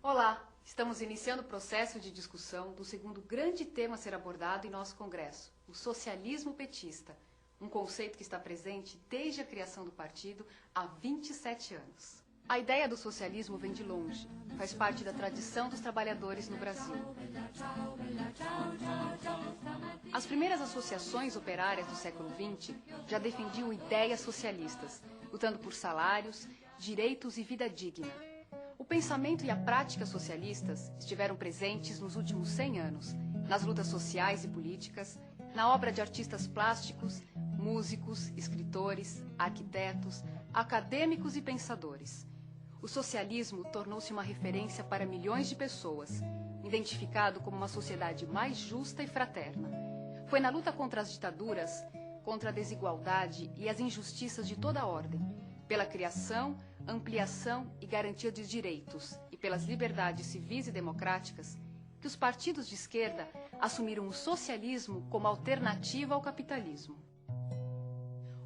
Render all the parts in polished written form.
Olá, estamos iniciando o processo de discussão do segundo grande tema a ser abordado em nosso congresso, o socialismo petista, um conceito que está presente desde a criação do partido há 27 anos. A ideia do socialismo vem de longe, faz parte da tradição dos trabalhadores no Brasil. As primeiras associações operárias do século XX já defendiam ideias socialistas, lutando por salários, direitos e vida digna. O pensamento e a prática socialistas estiveram presentes nos últimos 100 anos, nas lutas sociais e políticas, na obra de artistas plásticos, músicos, escritores, arquitetos, acadêmicos e pensadores. O socialismo tornou-se uma referência para milhões de pessoas, identificado como uma sociedade mais justa e fraterna. Foi na luta contra as ditaduras, contra a desigualdade e as injustiças de toda a ordem, pela criação, ampliação e garantia de direitos e pelas liberdades civis e democráticas, que os partidos de esquerda assumiram o socialismo como alternativa ao capitalismo.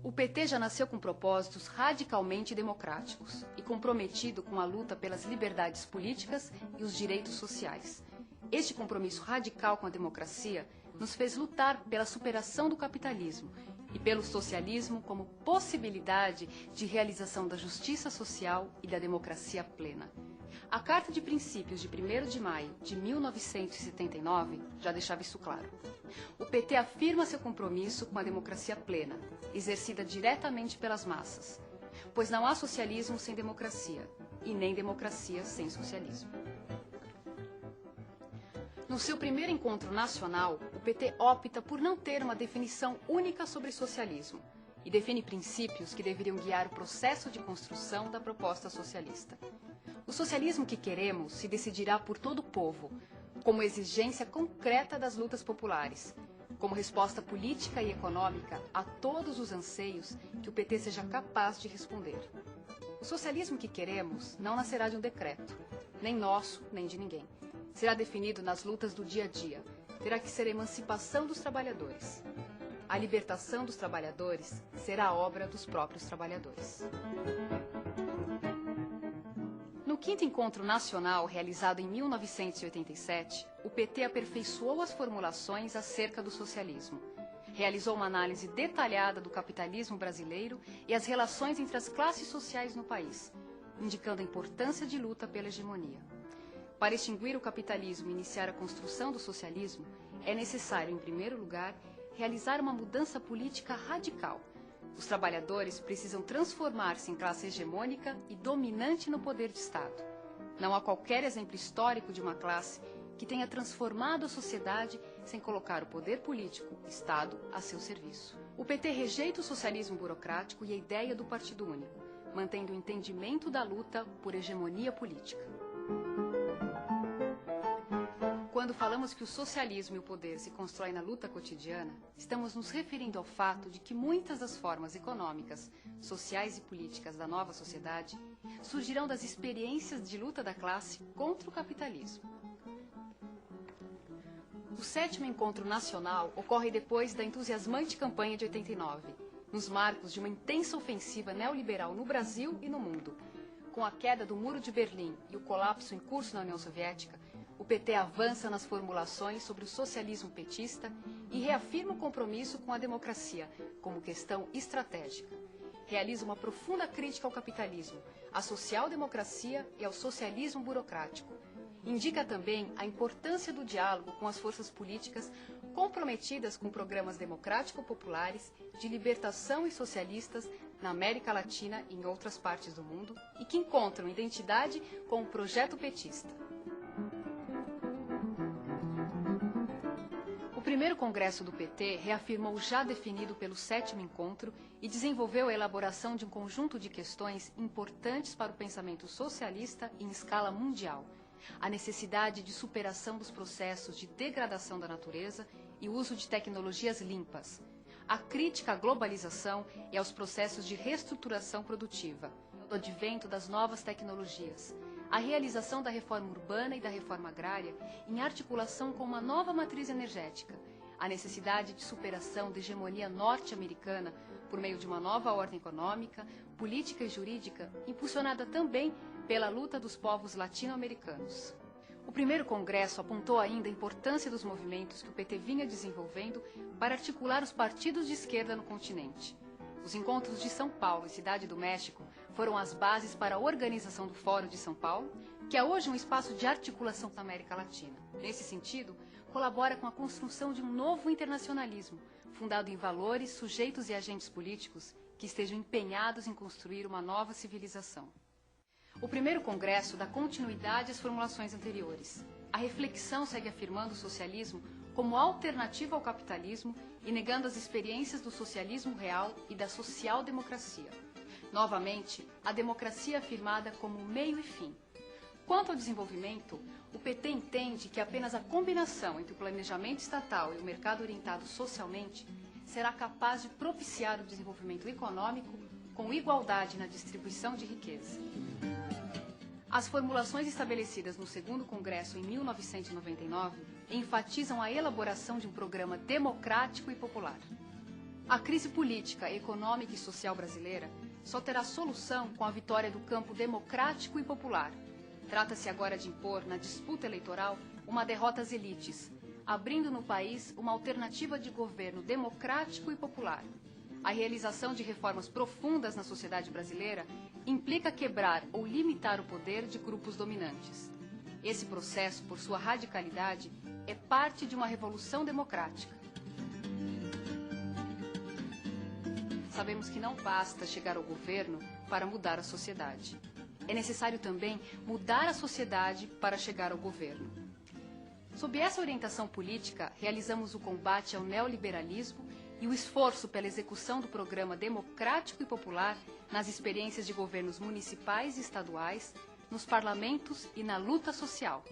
O PT já nasceu com propósitos radicalmente democráticos e comprometido com a luta pelas liberdades políticas e os direitos sociais. Este compromisso radical com a democracia nos fez lutar pela superação do capitalismo e pelo socialismo como possibilidade de realização da justiça social e da democracia plena. A Carta de Princípios de 1º de maio de 1979 já deixava isso claro. O PT afirma seu compromisso com a democracia plena, exercida diretamente pelas massas, pois não há socialismo sem democracia e nem democracia sem socialismo. No seu primeiro encontro nacional, o PT opta por não ter uma definição única sobre socialismo e define princípios que deveriam guiar o processo de construção da proposta socialista. O socialismo que queremos se decidirá por todo o povo, como exigência concreta das lutas populares, como resposta política e econômica a todos os anseios que o PT seja capaz de responder. O socialismo que queremos não nascerá de um decreto, nem nosso, nem de ninguém. Será definido nas lutas do dia a dia. Terá que ser a emancipação dos trabalhadores. A libertação dos trabalhadores será a obra dos próprios trabalhadores. No 5º Encontro Nacional, realizado em 1987, o PT aperfeiçoou as formulações acerca do socialismo. Realizou uma análise detalhada do capitalismo brasileiro e as relações entre as classes sociais no país, indicando a importância de luta pela hegemonia. Para extinguir o capitalismo e iniciar a construção do socialismo, é necessário, em primeiro lugar, realizar uma mudança política radical. Os trabalhadores precisam transformar-se em classe hegemônica e dominante no poder de Estado. Não há qualquer exemplo histórico de uma classe que tenha transformado a sociedade sem colocar o poder político, Estado, a seu serviço. O PT rejeita o socialismo burocrático e a ideia do Partido Único, mantendo o entendimento da luta por hegemonia política. Quando falamos que o socialismo e o poder se constroem na luta cotidiana, estamos nos referindo ao fato de que muitas das formas econômicas, sociais e políticas da nova sociedade surgirão das experiências de luta da classe contra o capitalismo. O 7º Encontro Nacional ocorre depois da entusiasmante campanha de 89, nos marcos de uma intensa ofensiva neoliberal no Brasil e no mundo. Com a queda do Muro de Berlim e o colapso em curso na União Soviética, o PT avança nas formulações sobre o socialismo petista e reafirma o compromisso com a democracia como questão estratégica. Realiza uma profunda crítica ao capitalismo, à social-democracia e ao socialismo burocrático. Indica também a importância do diálogo com as forças políticas comprometidas com programas democrático-populares de libertação e socialistas na América Latina e em outras partes do mundo e que encontram identidade com o projeto petista. O primeiro congresso do PT reafirmou o já definido pelo 7º Encontro e desenvolveu a elaboração de um conjunto de questões importantes para o pensamento socialista em escala mundial. A necessidade de superação dos processos de degradação da natureza e o uso de tecnologias limpas. A crítica à globalização e aos processos de reestruturação produtiva. O advento das novas tecnologias. A realização da reforma urbana e da reforma agrária em articulação com uma nova matriz energética. a necessidade de superação da hegemonia norte-americana por meio de uma nova ordem econômica, política e jurídica, impulsionada também pela luta dos povos latino-americanos. O primeiro congresso apontou ainda a importância dos movimentos que o PT vinha desenvolvendo para articular os partidos de esquerda no continente. Os encontros de São Paulo e Cidade do México foram as bases para a organização do Fórum de São Paulo, que é hoje um espaço de articulação da América Latina. Nesse sentido, colabora com a construção de um novo internacionalismo, fundado em valores, sujeitos e agentes políticos que estejam empenhados em construir uma nova civilização. O primeiro congresso dá continuidade às formulações anteriores. A reflexão segue afirmando o socialismo como alternativa ao capitalismo e negando as experiências do socialismo real e da social-democracia. Novamente, a democracia é afirmada como meio e fim. Quanto ao desenvolvimento, o PT entende que apenas a combinação entre o planejamento estatal e o mercado orientado socialmente será capaz de propiciar o desenvolvimento econômico com igualdade na distribuição de riqueza. As formulações estabelecidas no segundo congresso em 1999 enfatizam a elaboração de um programa democrático e popular. A crise política, econômica e social brasileira só terá solução com a vitória do campo democrático e popular. Trata-se agora de impor, na disputa eleitoral, uma derrota às elites, abrindo no país uma alternativa de governo democrático e popular. A realização de reformas profundas na sociedade brasileira implica quebrar ou limitar o poder de grupos dominantes. Esse processo, por sua radicalidade, é parte de uma revolução democrática. Sabemos que não basta chegar ao governo para mudar a sociedade. É necessário também mudar a sociedade para chegar ao governo. Sob essa orientação política, realizamos o combate ao neoliberalismo e o esforço pela execução do programa democrático e popular nas experiências de governos municipais e estaduais, nos parlamentos e na luta social.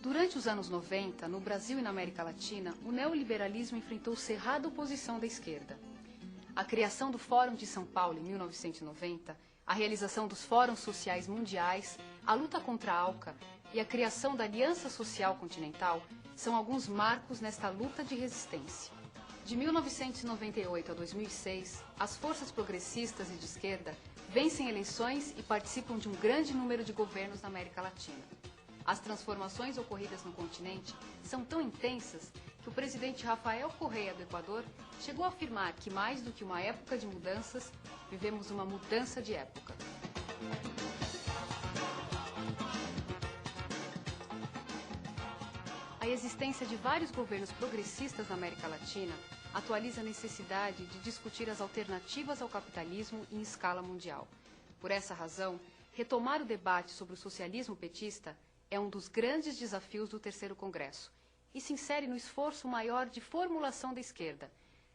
Durante os anos 90, no Brasil e na América Latina, o neoliberalismo enfrentou cerrada oposição da esquerda. A criação do Fórum de São Paulo em 1990, a realização dos Fóruns Sociais Mundiais, a luta contra a ALCA e a criação da Aliança Social Continental são alguns marcos nesta luta de resistência. De 1998 a 2006, as forças progressistas e de esquerda vencem eleições e participam de um grande número de governos na América Latina. As transformações ocorridas no continente são tão intensas que o presidente Rafael Correa do Equador chegou a afirmar que, mais do que uma época de mudanças, vivemos uma mudança de época. A existência de vários governos progressistas na América Latina atualiza a necessidade de discutir as alternativas ao capitalismo em escala mundial. Por essa razão, retomar o debate sobre o socialismo petista é um dos grandes desafios do terceiro congresso e se insere no esforço maior de formulação da esquerda.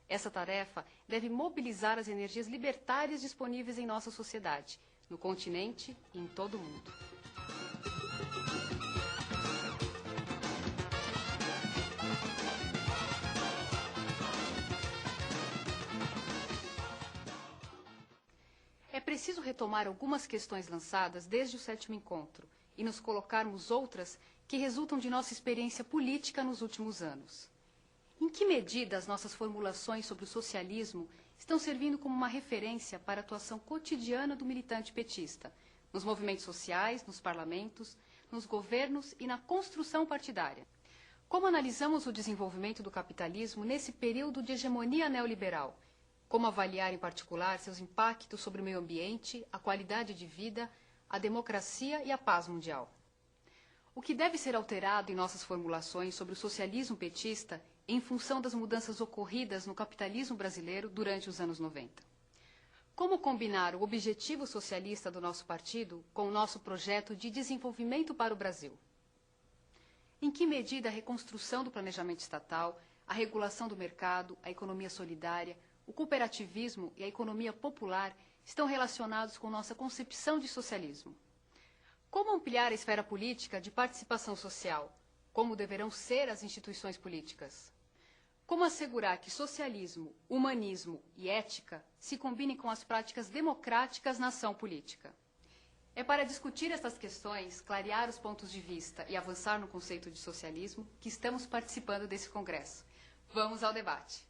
Essa tarefa deve mobilizar as energias libertárias disponíveis em nossa sociedade, no continente e em todo o mundo. É preciso retomar algumas questões lançadas desde o sétimo encontro e nos colocarmos outras que resultam de nossa experiência política nos últimos anos. Em que medida as nossas formulações sobre o socialismo estão servindo como uma referência para a atuação cotidiana do militante petista, nos movimentos sociais, nos parlamentos, nos governos e na construção partidária? Como analisamos o desenvolvimento do capitalismo nesse período de hegemonia neoliberal? Como avaliar, em particular, seus impactos sobre o meio ambiente, a qualidade de vida, a democracia e a paz mundial? O que deve ser alterado em nossas formulações sobre o socialismo petista em função das mudanças ocorridas no capitalismo brasileiro durante os anos 90? Como combinar o objetivo socialista do nosso partido com o nosso projeto de desenvolvimento para o Brasil? Em que medida a reconstrução do planejamento estatal, a regulação do mercado, a economia solidária, o cooperativismo e a economia popular estão relacionados com nossa concepção de socialismo? Como ampliar a esfera política de participação social? Como deverão ser as instituições políticas? Como assegurar que socialismo, humanismo e ética se combinem com as práticas democráticas na ação política? É para discutir estas questões, clarear os pontos de vista e avançar no conceito de socialismo que estamos participando desse congresso. Vamos ao debate.